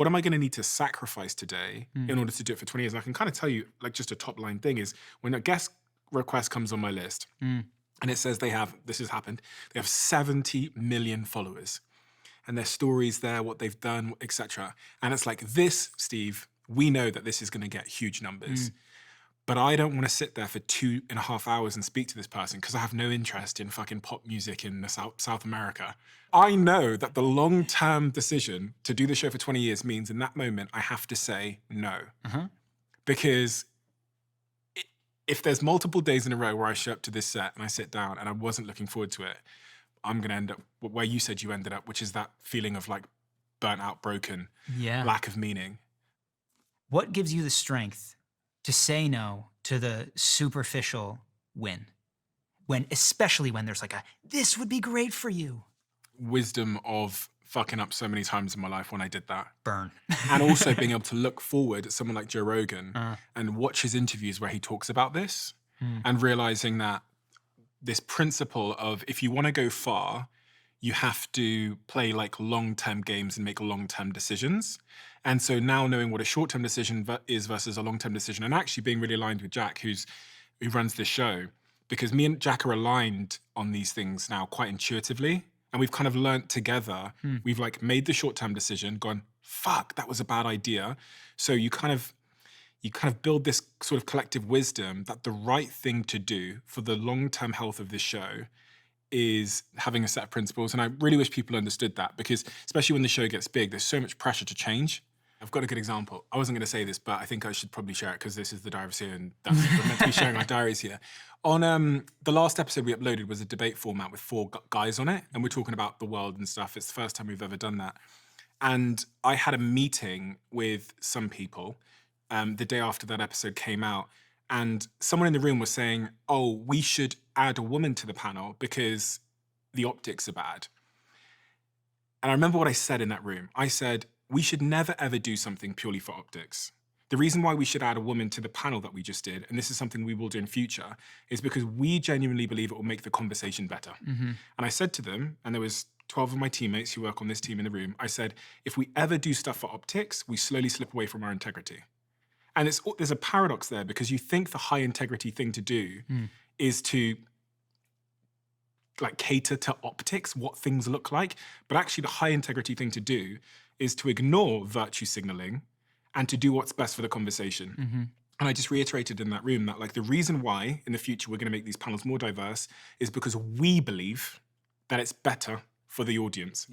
what am I going to need to sacrifice today in order to do it for 20 years? And I can kind of tell you, like, just a top line thing is when a guest request comes on my list and it says this has happened, they have 70 million followers and their stories there, what they've done, etc. And it's like this, Steve, we know that this is going to get huge numbers. But I don't want to sit there for 2.5 hours and speak to this person because I have no interest in fucking pop music in the South America. I know that the long-term decision to do the show for 20 years means in that moment, I have to say no. Because if there's multiple days in a row where I show up to this set and I sit down and I wasn't looking forward to it, I'm going to end up where you said you ended up, which is that feeling of like burnt out, broken, lack of meaning. What gives you the strength to say no to the superficial win? Especially when there's like this would be great for you. Wisdom of fucking up so many times in my life when I did that. Burn. And also being able to look forward at someone like Joe Rogan and watch his interviews where he talks about this and realizing that this principle of if you want to go far, you have to play like long-term games and make long-term decisions. And so now knowing what a short-term decision is versus a long-term decision, and actually being really aligned with Jack, who runs this show, because me and Jack are aligned on these things now quite intuitively. And we've kind of learned together, we've like made the short-term decision, gone, fuck, that was a bad idea. So you kind of build this sort of collective wisdom that the right thing to do for the long-term health of this show is having a set of principles. And I really wish people understood that because especially when the show gets big, there's so much pressure to change. I've got a good example. I wasn't going to say this, but I think I should probably share it because this is the Diary of a CEO and we're meant to be sharing our diaries here. On the last episode we uploaded was a debate format with 4 guys on it. And we're talking about the world and stuff. It's the first time we've ever done that. And I had a meeting with some people the day after that episode came out. And someone in the room was saying, oh, we should add a woman to the panel because the optics are bad. And I remember what I said in that room. I said, we should never, ever do something purely for optics. The reason why we should add a woman to the panel that we just did, and this is something we will do in future, is because we genuinely believe it will make the conversation better. And I said to them, and there was 12 of my teammates who work on this team in the room, I said, if we ever do stuff for optics, we slowly slip away from our integrity. And there's a paradox there because you think the high integrity thing to do is to like cater to optics, what things look like. But actually the high integrity thing to do is to ignore virtue signaling and to do what's best for the conversation. And I just reiterated in that room that like the reason why in the future we're going to make these panels more diverse is because we believe that it's better for the audience.